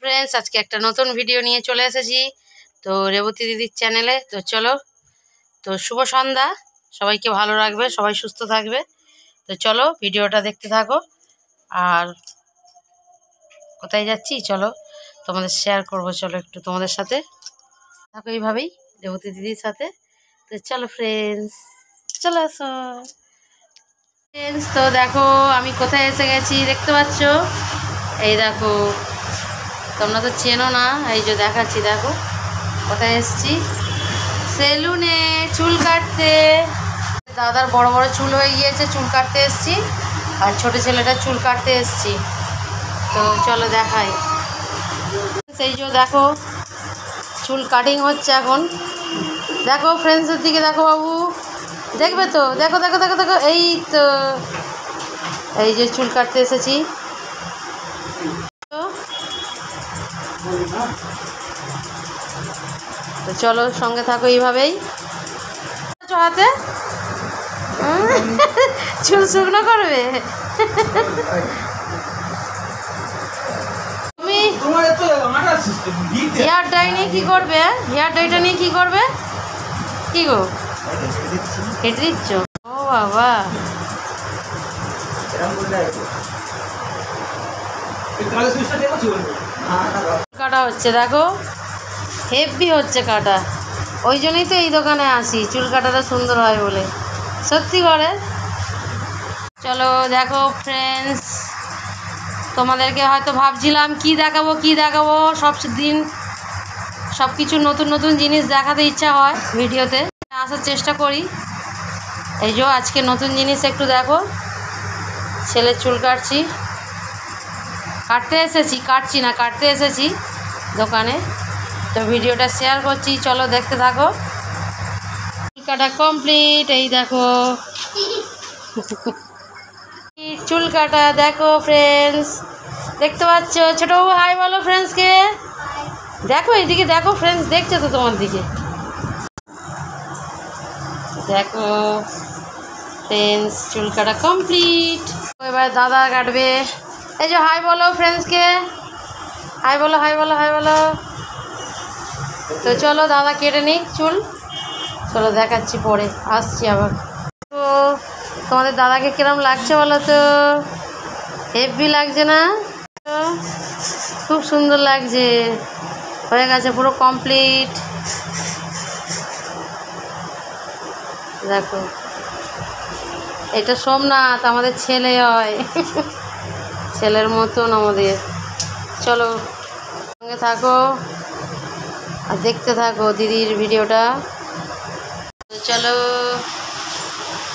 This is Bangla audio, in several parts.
ফ্রেন্ডস, আজকে একটা নতুন ভিডিও নিয়ে চলে এসেছি তো রেবতী দিদির চ্যানেলে। তো চলো, তো শুভ সন্ধ্যা, সবাইকে ভালো রাখবে, সবাই সুস্থ থাকবে। তো চলো ভিডিওটা দেখতে থাকো। আর কোথায় যাচ্ছি চলো তোমাদের শেয়ার করবো, চলো একটু তোমাদের সাথে থাকো এইভাবেই রেবতী দিদির সাথে। তো চলো ফ্রেন্ডস, চলে আসো ফ্রেন্ডস। তো দেখো আমি কোথায় এসে গেছি দেখতে পাচ্ছ, এই দেখো, তোমরা তো চেনো না, এই যে দেখাচ্ছি, দেখো কোথায় এসছি, সেলুনে চুল কাটতে। দাদার বড় বড় চুল হয়ে গিয়েছে, চুল কাটতে এসছি, আর ছোট ছেলেটা চুল কাটতে এসছি। তো চলো দেখাই, সেই যে দেখো চুল কাটিং হচ্ছে এখন। দেখো ফ্রেন্ডসের দিকে দেখো, বাবু দেখবে তো, দেখো দেখো দেখো দেখো, এই তো এই যে চুল কাটতে এসেছি। তো চলো সঙ্গে থাকো এইভাবেই। হাতে চুল শুকনো করবে তুমি, হেয়ার ডাই নিয়ে কি করবে? হেয়ার ডাইটা নিয়ে কি করবে? কি গো কেটে দিচ্ছ? ও বাবা, কাটা হচ্ছে দেখো, হেভি হচ্ছে কাটা। ওই জন্যই তো এই দোকানে আসি, চুল কাটাটা সুন্দর হয় বলে, সত্যি করে। চলো দেখো ফ্রেন্ডস, তোমাদেরকে হয়তো ভাবছিলাম কি দেখাবো, সব দিন সব কিছু নতুন নতুন জিনিস দেখাতে ইচ্ছা হয়, ভিডিওতে আসার চেষ্টা করি। এই যে আজকে নতুন জিনিস একটু দেখো, ছেলের চুল কাটতে এসেছি দোকানে। তো ভিডিওটা শেয়ার করছি, চলো দেখতে থাকো। চুল কাটা কমপ্লিট, এই দেখো চুল কাটা, দেখো ফ্রেন্ডস দেখতে পাচ্ছ। ছোটবাবু হাই বলো ফ্রেন্ডসকে, দেখো এইদিকে দেখো, ফ্রেন্ডস দেখছো তো তোমার দিকে, দেখো ফ্রেন্ডস চুল কাটা কমপ্লিট। এবার দাদা কাটবে। এই যে হাই বলো ফ্রেন্ডসকে, হাই বলো হাই বলো হাই বলো। তো চলো দাদা কেটে নিক চুল, চলো দেখাচ্ছি পরে, আসছি আবার। তো তোমাদের দাদাকে কিরম লাগছে বলো তো? হেভি লাগছে না? খুব সুন্দর লাগছে, হয়ে গেছে পুরো কমপ্লিট। দেখো এটা সোমনাথ, আমাদের ছেলে হয় ছেলের মতন আমাদের। চলো সঙ্গে থাকো আর দেখতে থাকো দিদির ভিডিওটা। চলো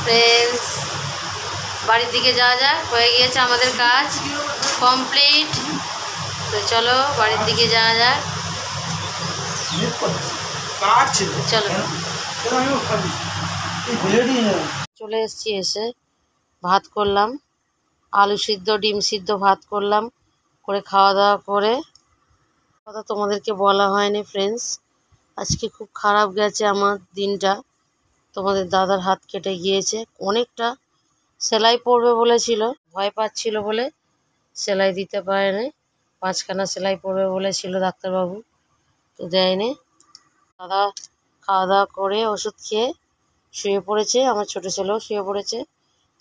ফ্রেন্ডস, বাড়ির দিকে যাওয়া যাক, হয়ে গিয়েছে আমাদের কাজ কমপ্লিট। তো চলো বাড়ির দিকে যাওয়া যাক, চলো। চলে এসছি, এসে ভাত করলাম, আলু সিদ্ধ ডিম সিদ্ধ ভাত করলাম, করে খাওয়া দাওয়া করে। কথা তোমাদেরকে বলা হয়নি ফ্রেন্ডস, আজকে খুব খারাপ গেছে আমার দিনটা। তোমাদের দাদার হাত কেটে গিয়েছে অনেকটা, সেলাই পড়বে বলেছিল, ভয় পাচ্ছিল বলে সেলাই দিতে পারেনি। 5খানা সেলাই পড়বে বলেছিল ডাক্তারবাবু, তো দেয়নি। দাদা খাওয়া দাওয়া করে ওষুধ খেয়ে শুয়ে পড়েছে, আমার ছোটো ছেলেও শুয়ে পড়েছে।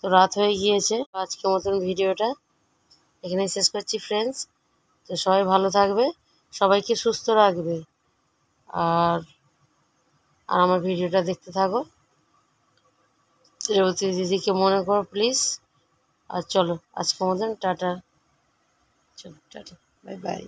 তো রাত হয়ে গিয়েছে। আজকের মতন ভিডিওটা এখানেই শেষ করছি ফ্রেন্ডস। তো সবাই ভালো থাকবে, সবাইকে সুস্থ রাখবে, আর আমার ভিডিওটা দেখতে থাকো। রেবতী দিদিকে মনে করো প্লিজ। আর চলো আজকের মতন টাটা, চলো টাটা, বাই বাই।